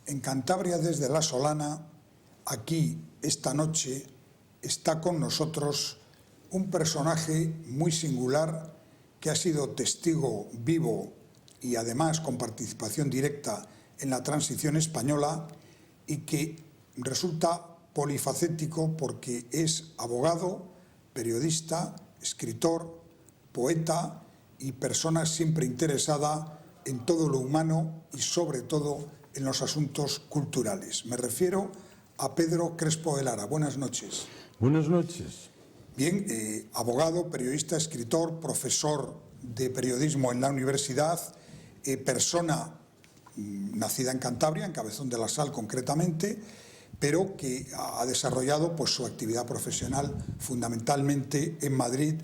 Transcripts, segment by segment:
En Cantabria desde La Solana, aquí esta noche, está con nosotros un personaje muy singular que ha sido testigo vivo y además con participación directa en la transición española y que resulta polifacético porque es abogado, periodista, escritor, poeta y persona siempre interesada en todo lo humano y sobre todo en los asuntos culturales. Me refiero a Pedro Crespo de Lara. Buenas noches. Buenas noches. Bien, abogado, periodista, escritor, profesor de periodismo en la universidad, persona nacida en Cantabria, en Cabezón de la Sal concretamente, pero que ha desarrollado pues, su actividad profesional fundamentalmente en Madrid,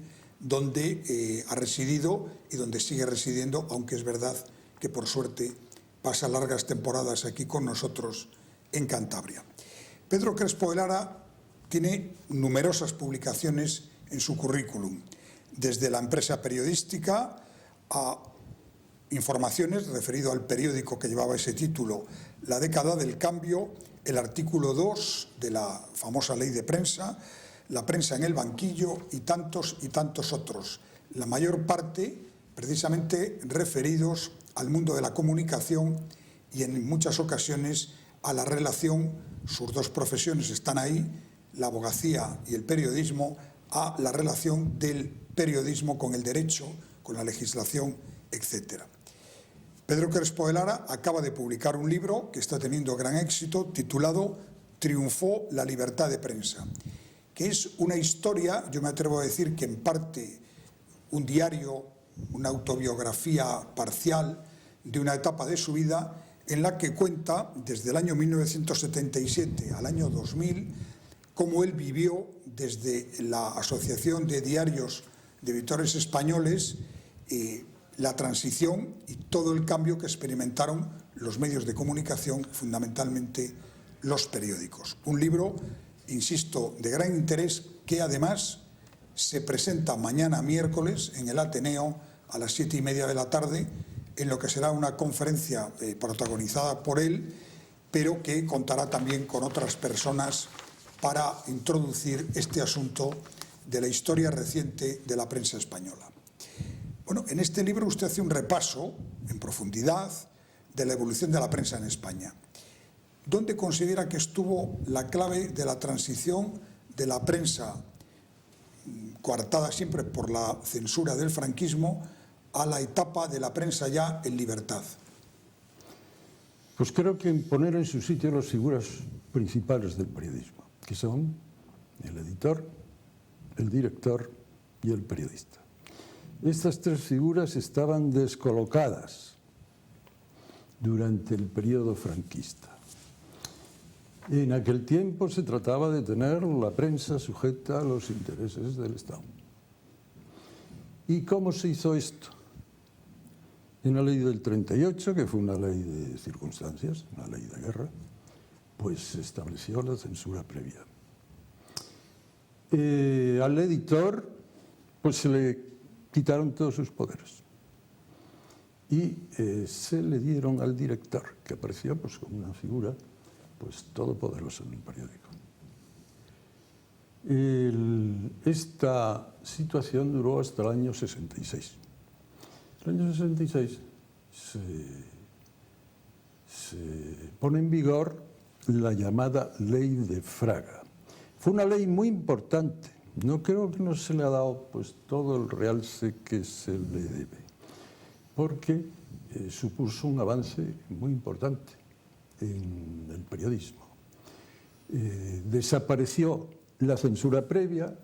donde ha residido y donde sigue residiendo, aunque es verdad que por suerte pasa largas temporadas aquí con nosotros en Cantabria. Pedro Crespo de Lara tiene numerosas publicaciones en su currículum, desde la empresa periodística a informaciones referido al periódico que llevaba ese título, La década del cambio, el artículo 2 de la famosa ley de prensa, la prensa en el banquillo y tantos otros, la mayor parte precisamente referidos al mundo de la comunicación y en muchas ocasiones a la relación, sus dos profesiones están ahí, la abogacía y el periodismo, a la relación del periodismo con el derecho, con la legislación, etc. Pedro Crespo de Lara acaba de publicar un libro que está teniendo gran éxito, titulado Triunfó la libertad de prensa, que es una historia, yo me atrevo a decir que en parte un diario, una autobiografía parcial de una etapa de su vida en la que cuenta desde el año 1977 al año 2000 cómo él vivió desde la Asociación de Diarios de Editores Españoles la transición y todo el cambio que experimentaron los medios de comunicación, fundamentalmente los periódicos. Un libro, insisto, de gran interés que además se presenta mañana miércoles en el Ateneo a las 7:30 de la tarde, en lo que será una conferencia protagonizada por él, pero que contará también con otras personas para introducir este asunto de la historia reciente de la prensa española. Bueno, en este libro usted hace un repaso en profundidad de la evolución de la prensa en España. ¿Dónde considera que estuvo la clave de la transición de la prensa, coartada siempre por la censura del franquismo, a la etapa de la prensa ya en libertad? Pues creo que poner en su sitio las figuras principales del periodismo, que son el editor, el director y el periodista. Estas tres figuras estaban descolocadas durante el periodo franquista. En aquel tiempo se trataba de tener la prensa sujeta a los intereses del Estado. ¿Y cómo se hizo esto? En la ley del 38, que fue una ley de circunstancias, una ley de guerra, pues se estableció la censura previa. Al editor pues se le quitaron todos sus poderes y se le dieron al director, que apareció pues como una figura pues todopoderosa en el periódico. Esta situación duró hasta el año 66. En el año 66 se pone en vigor la llamada Ley de Fraga. Fue una ley muy importante. No creo que no se le ha dado pues, todo el realce que se le debe, porque supuso un avance muy importante en el periodismo. Desapareció la censura previa,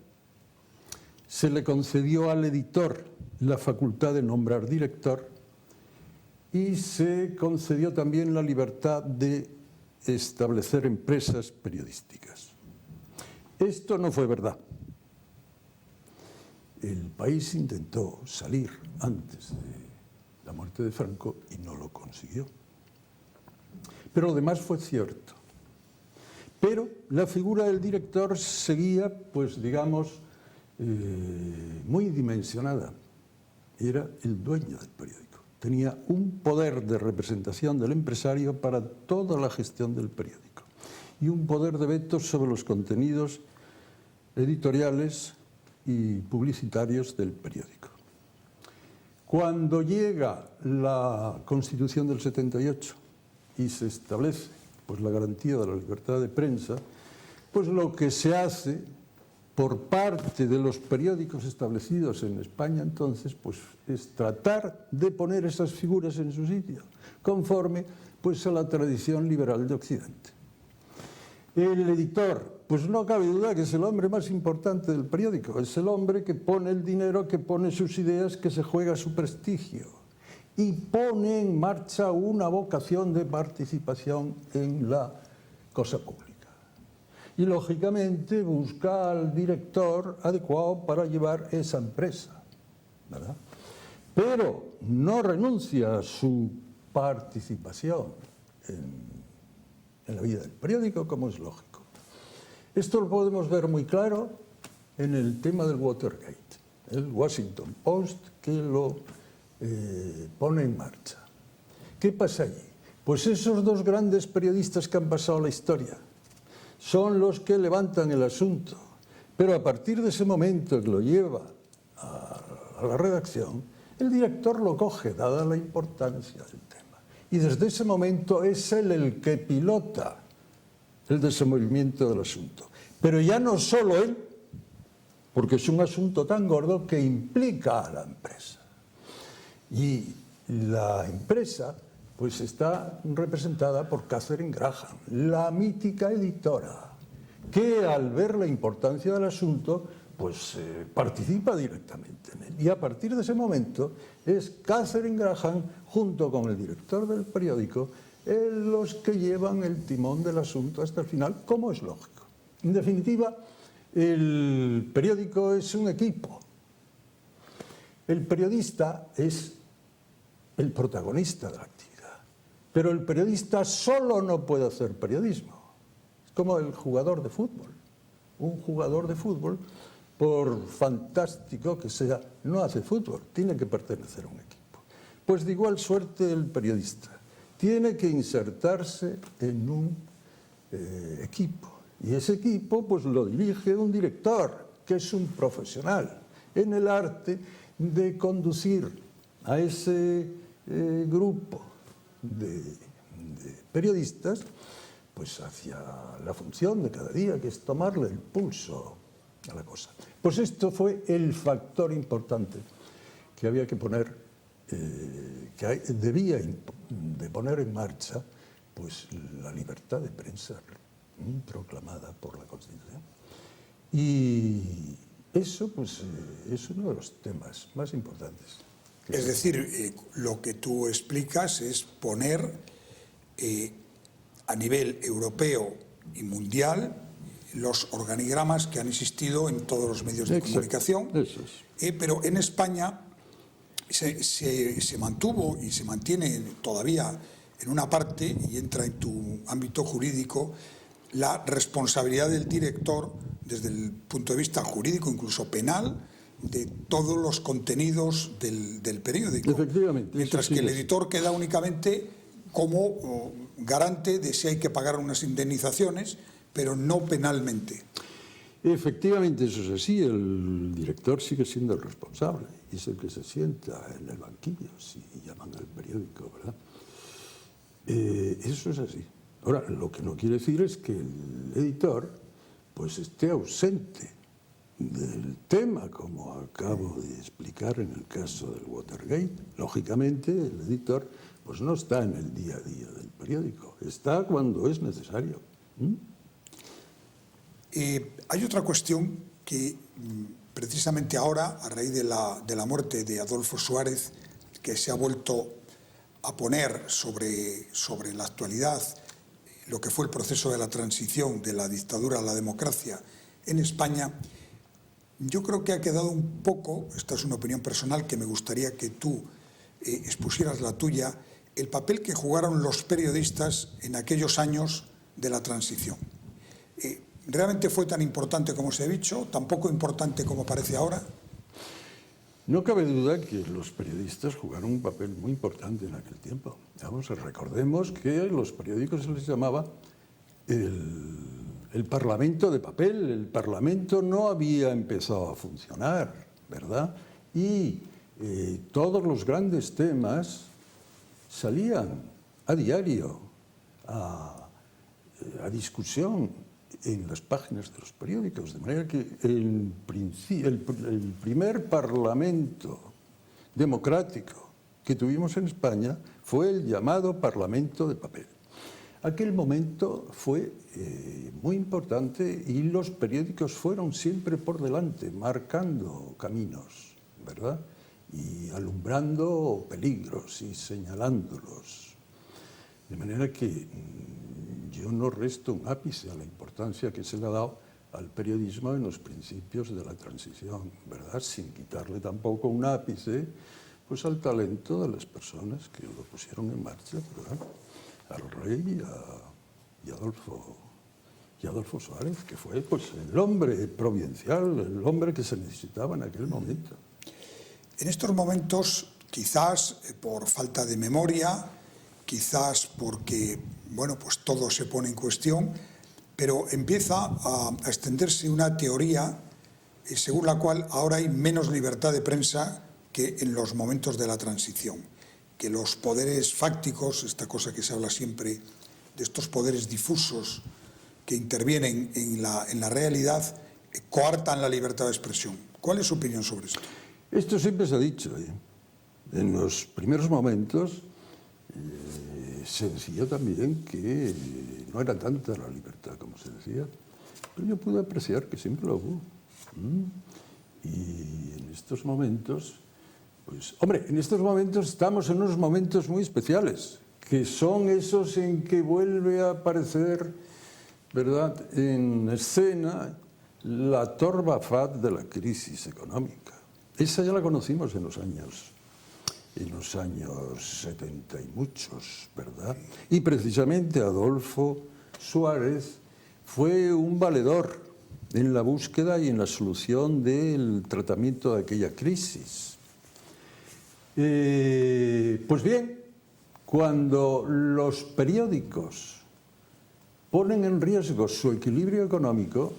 se le concedió al editor la facultad de nombrar director y se concedió también la libertad de establecer empresas periodísticas. Esto no fue verdad. El país intentó salir antes de la muerte de Franco y no lo consiguió. Pero lo demás fue cierto. Pero la figura del director seguía, pues digamos, muy dimensionada. Era el dueño del periódico. tenía un poder de representación del empresario para toda la gestión del periódico y un poder de veto sobre los contenidos editoriales y publicitarios del periódico. Cuando llega la Constitución del 78 y se establece pues, la garantía de la libertad de prensa, pues lo que se hace por parte de los periódicos establecidos en España entonces, pues es tratar de poner esas figuras en su sitio, conforme pues a la tradición liberal de Occidente. El editor, pues no cabe duda que es el hombre más importante del periódico, es el hombre que pone el dinero, que pone sus ideas, que se juega su prestigio y pone en marcha una vocación de participación en la cosa pública. Y lógicamente busca al director adecuado para llevar esa empresa, ¿verdad? Pero no renuncia a su participación en la vida del periódico, como es lógico. Esto lo podemos ver muy claro en el tema del Watergate, el Washington Post que lo pone en marcha. ¿Qué pasa allí? Pues esos dos grandes periodistas que han pasado la historia son los que levantan el asunto, pero a partir de ese momento que lo lleva a la redacción, el director lo coge, dada la importancia del tema. Y desde ese momento es él el que pilota el desenvolvimiento del asunto. Pero ya no solo él, porque es un asunto tan gordo que implica a la empresa. Y la empresa pues está representada por Katharine Graham, la mítica editora, que al ver la importancia del asunto, pues participa directamente en él. Y a partir de ese momento es Katharine Graham, junto con el director del periódico, los que llevan el timón del asunto hasta el final, como es lógico. En definitiva, el periódico es un equipo. El periodista es el protagonista de la actividad. Pero el periodista solo no puede hacer periodismo. Es como el jugador de fútbol. Un jugador de fútbol, por fantástico que sea, no hace fútbol, tiene que pertenecer a un equipo. Pues de igual suerte el periodista. Tiene que insertarse en un equipo. Y ese equipo pues lo dirige un director, que es un profesional en el arte de conducir a ese grupo de periodistas pues hacia la función de cada día, que es tomarle el pulso a la cosa. Pues esto fue el factor importante que había que poner, que debía de poner en marcha pues la libertad de prensa proclamada por la Constitución. Y eso pues es uno de los temas más importantes. Es decir, lo que tú explicas es poner a nivel europeo y mundial los organigramas que han existido en todos los medios de comunicación. Eso es. Pero en España se mantuvo y se mantiene todavía en una parte, y entra en tu ámbito jurídico, la responsabilidad del director desde el punto de vista jurídico, incluso penal, de todos los contenidos del periódico. Efectivamente. Mientras que el editor queda únicamente como garante de si hay que pagar unas indemnizaciones, pero no penalmente. Efectivamente, eso es así. El director sigue siendo el responsable y es el que se sienta en el banquillo, si llaman al periódico, ¿verdad? Eso es así. Ahora, lo que no quiere decir es que el editor pues esté ausente del tema, como acabo de explicar en el caso del Watergate. Lógicamente, el editor pues no está en el día a día del periódico, está cuando es necesario. Hay otra cuestión que precisamente ahora, a raíz de la muerte de Adolfo Suárez, que se ha vuelto a poner sobre la actualidad lo que fue el proceso de la transición de la dictadura a la democracia en España, yo creo que ha quedado un poco, esta es una opinión personal que me gustaría que tú expusieras la tuya, el papel que jugaron los periodistas en aquellos años de la transición. ¿Realmente fue tan importante como se ha dicho? ¿Tan poco importante como parece ahora? No cabe duda que los periodistas jugaron un papel muy importante en aquel tiempo. Vamos, recordemos que a los periódicos se les llamaba el Parlamento de papel. El Parlamento no había empezado a funcionar, ¿verdad? Y todos los grandes temas salían a diario a discusión en las páginas de los periódicos, de manera que el primer parlamento democrático que tuvimos en España fue el llamado Parlamento de papel. Aquel momento fue muy importante y los periódicos fueron siempre por delante, marcando caminos, ¿verdad? Y alumbrando peligros y señalándolos. De manera que yo no resto un ápice a la importancia que se le ha dado al periodismo en los principios de la transición, ¿verdad? Sin quitarle tampoco un ápice pues, al talento de las personas que lo pusieron en marcha, ¿verdad? Al rey y Adolfo Suárez, que fue pues, el hombre provincial, el hombre que se necesitaba en aquel momento. En estos momentos, quizás por falta de memoria, quizás porque, bueno, pues todo se pone en cuestión, pero empieza a extenderse una teoría según la cual ahora hay menos libertad de prensa que en los momentos de la transición, que los poderes fácticos, esta cosa que se habla siempre de estos poderes difusos que intervienen en la realidad, coartan la libertad de expresión. ¿Cuál es su opinión sobre esto? Esto siempre se ha dicho. En los primeros momentos se decía también que no era tanta la libertad como se decía, pero yo pude apreciar que siempre lo hubo. Y en estos momentos, pues, hombre, en estos momentos estamos en unos momentos muy especiales, que son esos en que vuelve a aparecer, ¿verdad?, en escena la torva faz de la crisis económica. Esa ya la conocimos en los años 70 y muchos, ¿verdad? Y precisamente Adolfo Suárez fue un valedor en la búsqueda y en la solución del tratamiento de aquella crisis. Pues bien, cuando los periódicos ponen en riesgo su equilibrio económico,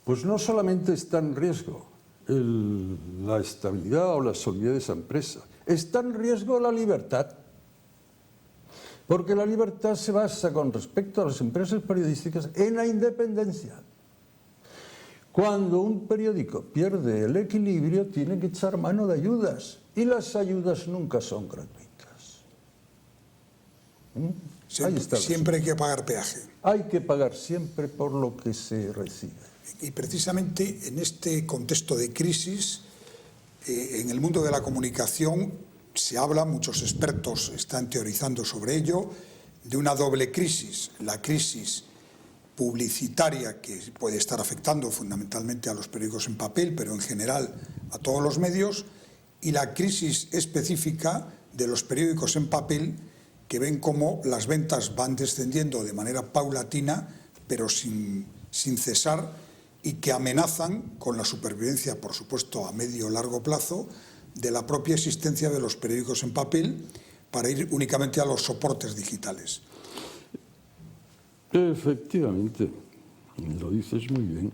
pues no solamente está en riesgo la estabilidad o la solidez de esa empresa, está en riesgo la libertad. Porque la libertad se basa con respecto a las empresas periodísticas en la independencia. Cuando un periódico pierde el equilibrio, tiene que echar mano de ayudas. Y las ayudas nunca son gratuitas. Siempre hay que pagar peaje. Hay que pagar siempre por lo que se recibe. Y precisamente en este contexto de crisis, en el mundo de la comunicación se habla, muchos expertos están teorizando sobre ello, de una doble crisis. La crisis publicitaria que puede estar afectando fundamentalmente a los periódicos en papel, pero en general a todos los medios, y la crisis específica de los periódicos en papel que ven cómo las ventas van descendiendo de manera paulatina, pero sin cesar, y que amenazan con la supervivencia, por supuesto, a medio o largo plazo, de la propia existencia de los periódicos en papel para ir únicamente a los soportes digitales. Efectivamente, lo dices muy bien.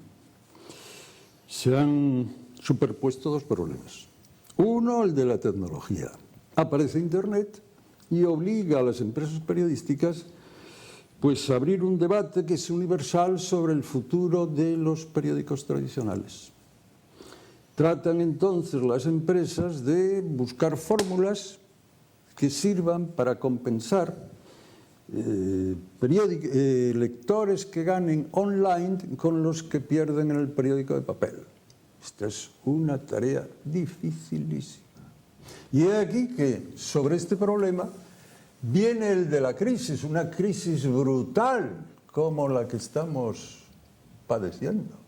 Se han superpuesto dos problemas. Uno, el de la tecnología. Aparece Internet y obliga a las empresas periodísticas pues a abrir un debate que es universal sobre el futuro de los periódicos tradicionales. Tratan entonces las empresas de buscar fórmulas que sirvan para compensar lectores que ganen online con los que pierden en el periódico de papel. Esta es una tarea dificilísima. Y he aquí que sobre este problema viene el de la crisis, una crisis brutal como la que estamos padeciendo.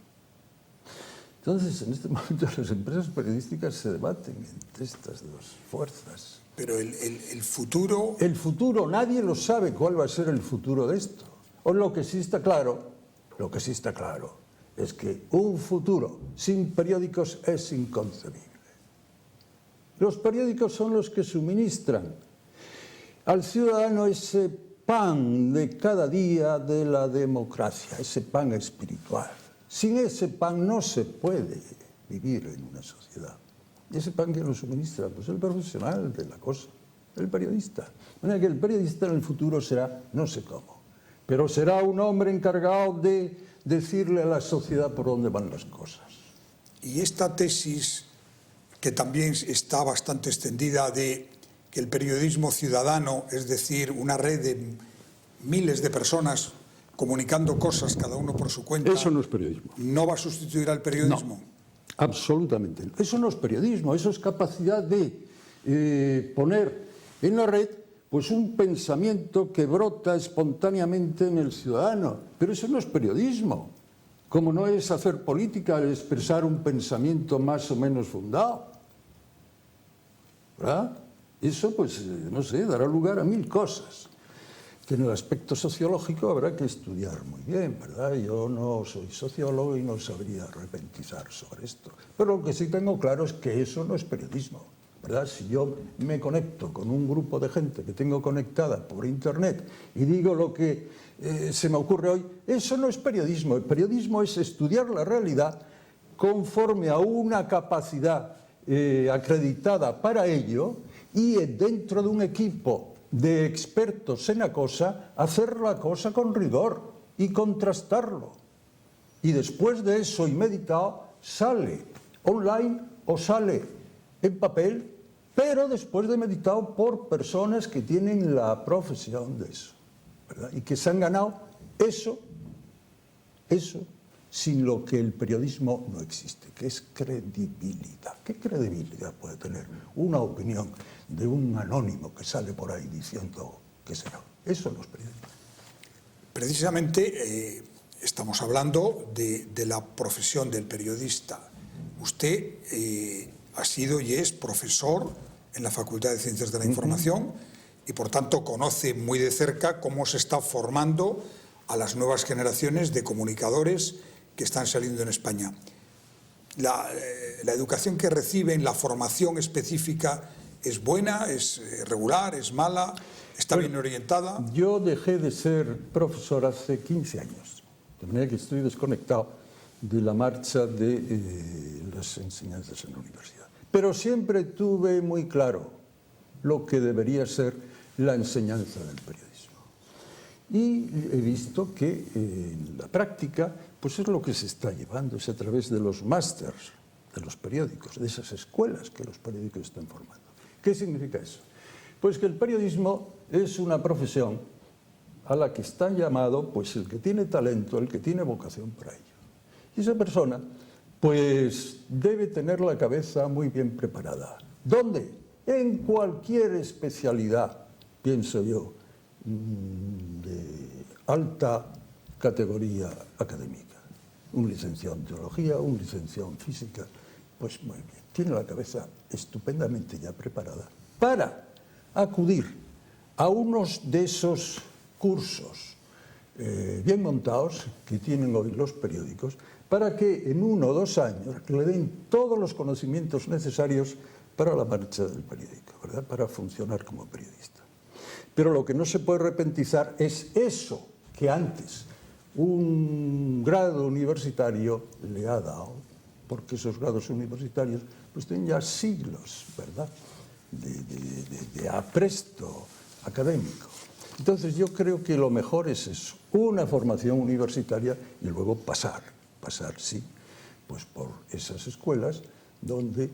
Entonces, en este momento las empresas periodísticas se debaten entre estas dos fuerzas. Pero el futuro... El futuro, nadie lo sabe cuál va a ser el futuro de esto. O lo que sí está claro es que un futuro sin periódicos es inconcebible. Los periódicos son los que suministran al ciudadano ese pan de cada día de la democracia, ese pan espiritual. Sin ese pan no se puede vivir en una sociedad. ¿Y ese pan que lo suministra? Pues el profesional de la cosa, el periodista. De manera que el periodista en el futuro será, no sé cómo, pero será un hombre encargado de decirle a la sociedad por dónde van las cosas. Y esta tesis, que también está bastante extendida, de que el periodismo ciudadano, es decir, una red de miles de personas comunicando cosas, cada uno por su cuenta... Eso no es periodismo. ¿No va a sustituir al periodismo? No, absolutamente no. Eso no es periodismo, eso es capacidad de poner en la red pues un pensamiento que brota espontáneamente en el ciudadano. Pero eso no es periodismo. Como no es hacer política, es expresar un pensamiento más o menos fundado. ¿Verdad? Eso, pues, no sé, dará lugar a 1000 cosas que en el aspecto sociológico habrá que estudiar muy bien, ¿verdad? Yo no soy sociólogo y no sabría repentizar sobre esto. Pero lo que sí tengo claro es que eso no es periodismo, ¿verdad? Si yo me conecto con un grupo de gente que tengo conectada por Internet y digo lo que se me ocurre hoy, eso no es periodismo. El periodismo es estudiar la realidad conforme a una capacidad acreditada para ello y dentro de un equipo de expertos en la cosa, hacer la cosa con rigor y contrastarlo. Y después de eso y meditado, sale online o sale en papel, pero después de meditado por personas que tienen la profesión de eso, ¿verdad? Y que se han ganado eso, sin lo que el periodismo no existe, que es credibilidad. ¿Qué credibilidad puede tener una opinión de un anónimo que sale por ahí diciendo qué sé yo? Eso no es periodismo. Precisamente estamos hablando de la profesión del periodista. Usted ha sido y es profesor en la Facultad de Ciencias de la Información y por tanto conoce muy de cerca cómo se está formando a las nuevas generaciones de comunicadores que están saliendo en España. La educación que reciben, la formación específica, ¿es buena, es regular, es mala, está bien orientada? Yo dejé de ser profesor hace 15 años, de manera que estoy desconectado de la marcha de las enseñanzas en la universidad. Pero siempre tuve muy claro lo que debería ser la enseñanza del periodismo. Y he visto que en la práctica, pues es lo que se está llevando, es a través de los másters de los periódicos, de esas escuelas que los periódicos están formando. ¿Qué significa eso? Pues que el periodismo es una profesión a la que está llamado pues el que tiene talento, el que tiene vocación para ello. Y esa persona pues debe tener la cabeza muy bien preparada. ¿Dónde? En cualquier especialidad, pienso yo, de alta categoría académica. Un licenciado en teología, un licenciado en física, pues muy bien. Tiene la cabeza estupendamente ya preparada para acudir a unos de esos cursos bien montados que tienen hoy los periódicos para que en 1 o 2 años le den todos los conocimientos necesarios para la marcha del periódico, ¿verdad? Para funcionar como periodista. Pero lo que no se puede repentizar es eso que antes un grado universitario le ha dado, porque esos grados universitarios pues tienen ya siglos, ¿verdad?, de apresto académico. Entonces yo creo que lo mejor es eso, una formación universitaria y luego pasar sí, pues por esas escuelas donde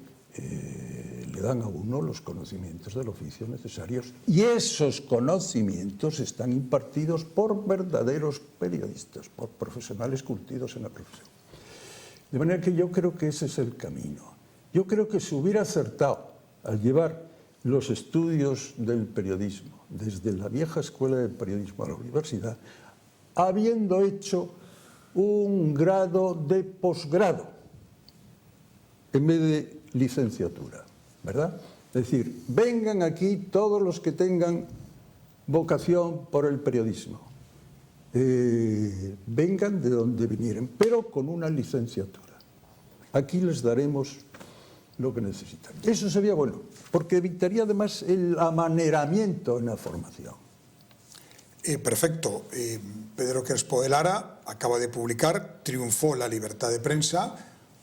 le dan a uno los conocimientos del oficio necesarios y esos conocimientos están impartidos por verdaderos periodistas, por profesionales curtidos en la profesión. De manera que yo creo que ese es el camino. Yo creo que se hubiera acertado al llevar los estudios del periodismo desde la vieja escuela de periodismo a la universidad, habiendo hecho un grado de posgrado en vez de licenciatura, ¿verdad? Es decir, vengan aquí todos los que tengan vocación por el periodismo, vengan de donde vinieran, pero con una licenciatura. Aquí les daremos lo que necesitan. Eso sería bueno, porque evitaría además el amaneramiento en la formación. Perfecto. Pedro Crespo de Lara acaba de publicar Triunfó la libertad de prensa,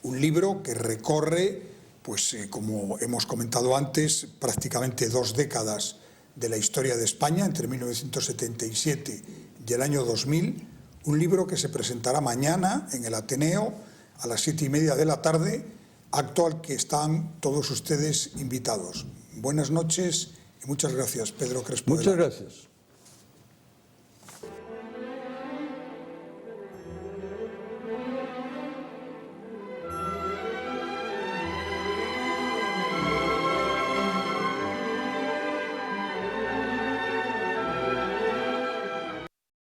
un libro que recorre, pues como hemos comentado antes, prácticamente 2 décadas de la historia de España, entre 1977 y el año 2000, un libro que se presentará mañana en el Ateneo a las 7:30 de la tarde, acto al que están todos ustedes invitados. Buenas noches y muchas gracias, Pedro Crespo de Lara. Muchas gracias.